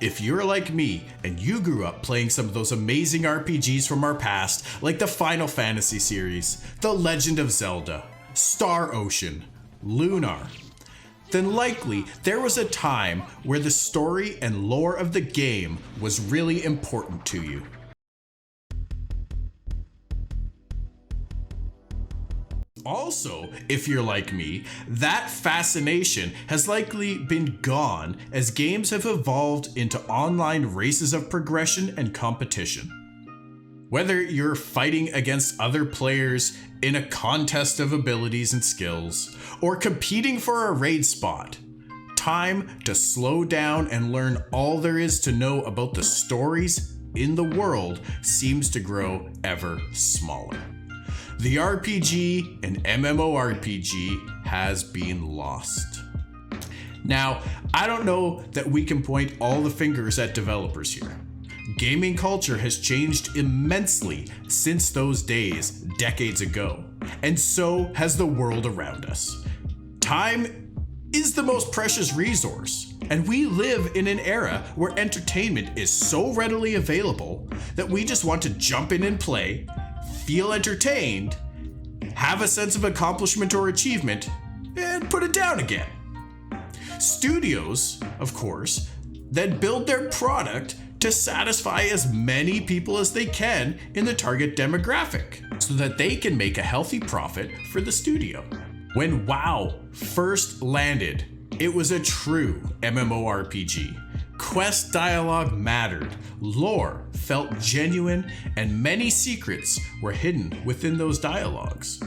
If you're like me and you grew up playing some of those amazing RPGs from our past, like the Final Fantasy series, The Legend of Zelda, Star Ocean, Lunar, then likely there was a time where the story and lore of the game was really important to you. Also, if you're like me, that fascination has likely been gone as games have evolved into online races of progression and competition. Whether you're fighting against other players in a contest of abilities and skills, or competing for a raid spot, time to slow down and learn all there is to know about the stories in the world seems to grow ever smaller. The RPG and MMORPG has been lost. Now, I don't know that we can point all the fingers at developers here. Gaming culture has changed immensely since those days, decades ago, and so has the world around us. Time is the most precious resource, and we live in an era where entertainment is so readily available that we just want to jump in and play, feel entertained, have a sense of accomplishment or achievement, and put it down again. Studios, of course, then build their product to satisfy as many people as they can in the target demographic so that they can make a healthy profit for the studio. When WoW first landed, it was a true MMORPG. Quest dialogue mattered, lore felt genuine, and many secrets were hidden within those dialogues.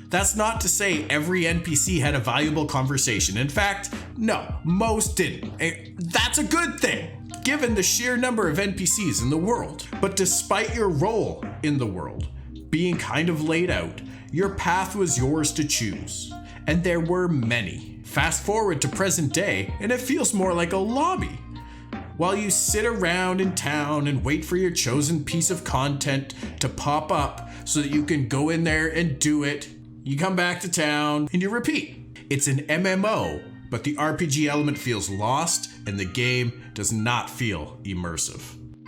That's not to say every NPC had a valuable conversation. In fact, no, most didn't. That's a good thing, given the sheer number of NPCs in the world. But despite your role in the world being kind of laid out, your path was yours to choose. And there were many. Fast forward to present day, and it feels more like a lobby. While you sit around in town and wait for your chosen piece of content to pop up so that you can go in there and do it, you come back to town and you repeat. It's an MMO, but the RPG element feels lost and the game does not feel immersive.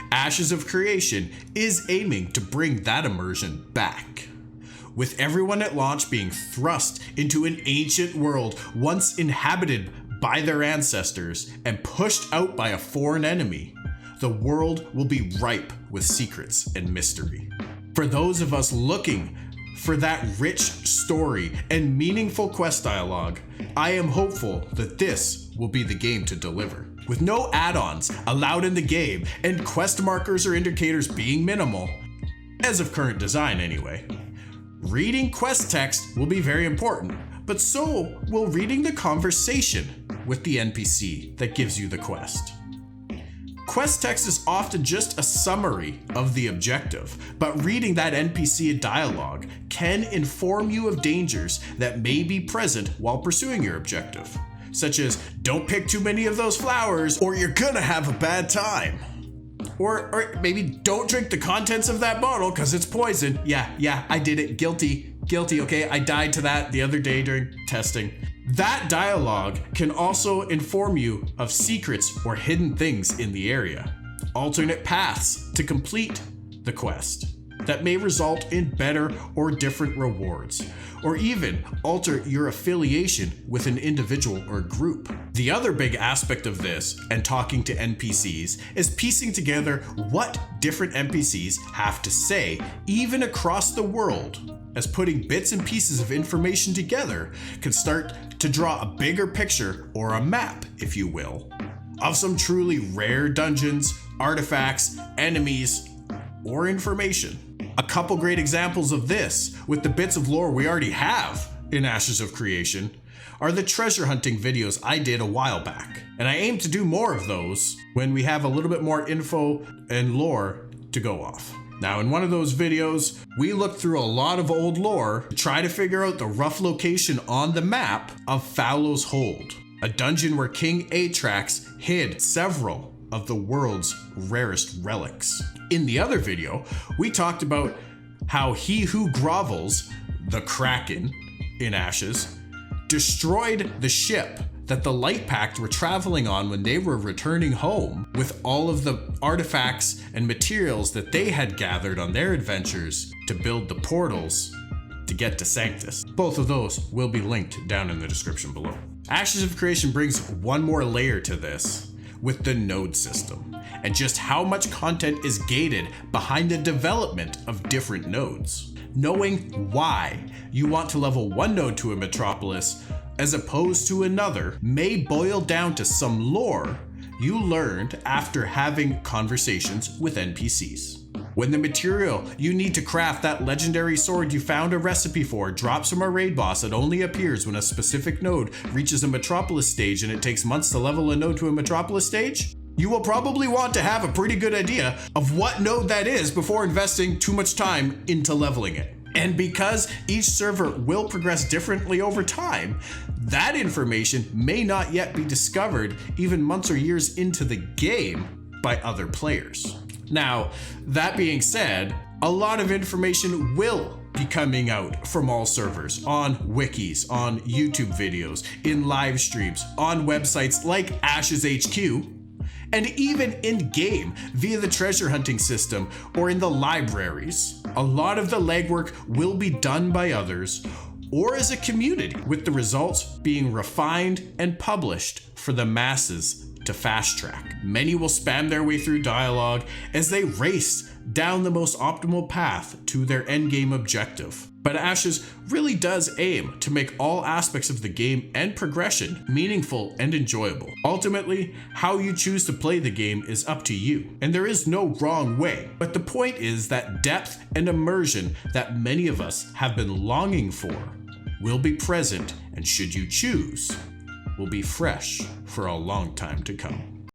Ashes of Creation is aiming to bring that immersion back. With everyone at launch being thrust into an ancient world once inhabited by their ancestors and pushed out by a foreign enemy, the world will be ripe with secrets and mystery. For those of us looking for that rich story and meaningful quest dialogue, I am hopeful that this will be the game to deliver. With no add-ons allowed in the game and quest markers or indicators being minimal, as of current design anyway, reading quest text will be very important, but so will reading the conversation with the NPC that gives you the quest. Quest text is often just a summary of the objective, but reading that NPC dialogue can inform you of dangers that may be present while pursuing your objective, such as don't pick too many of those flowers or you're gonna have a bad time. Or maybe don't drink the contents of that bottle because it's poison. Yeah, I did it. Guilty, okay? I died to that the other day during testing. That dialogue can also inform you of secrets or hidden things in the area, alternate paths to complete the quest that may result in better or different rewards, or even alter your affiliation with an individual or group. The other big aspect of this and talking to NPCs is piecing together what different NPCs have to say, even across the world, as putting bits and pieces of information together can start to draw a bigger picture, or a map, if you will, of some truly rare dungeons, artifacts, enemies, or information. A couple great examples of this, with the bits of lore we already have in Ashes of Creation, are the treasure hunting videos I did a while back. And I aim to do more of those when we have a little bit more info and lore to go off. Now, in one of those videos, we looked through a lot of old lore to try to figure out the rough location on the map of Fallow's Hold, a dungeon where King Atrax hid several of the world's rarest relics. In the other video, we talked about how he who grovels, the Kraken in Ashes, destroyed the ship that the Light Pact were traveling on when they were returning home with all of the artifacts and materials that they had gathered on their adventures to build the portals to get to Sanctus. Both of those will be linked down in the description below. Ashes of Creation brings one more layer to this with the node system and just how much content is gated behind the development of different nodes. Knowing why you want to level one node to a metropolis as opposed to another may boil down to some lore you learned after having conversations with NPCs. When the material you need to craft that legendary sword you found a recipe for drops from a raid boss that only appears when a specific node reaches a metropolis stage and it takes months to level a node to a metropolis stage, you will probably want to have a pretty good idea of what node that is before investing too much time into leveling it. And because each server will progress differently over time, that information may not yet be discovered even months or years into the game by other players. Now, that being said, a lot of information will be coming out from all servers on wikis, on YouTube videos, in live streams, on websites like Ashes HQ, and even in game via the treasure hunting system or in the libraries. A lot of the legwork will be done by others or as a community, with the results being refined and published for the masses to fast track. Many will spam their way through dialogue as they race down the most optimal path to their endgame objective. But Ashes really does aim to make all aspects of the game and progression meaningful and enjoyable. Ultimately, how you choose to play the game is up to you, and there is no wrong way. But the point is that depth and immersion that many of us have been longing for will be present, and should you choose, will be fresh for a long time to come.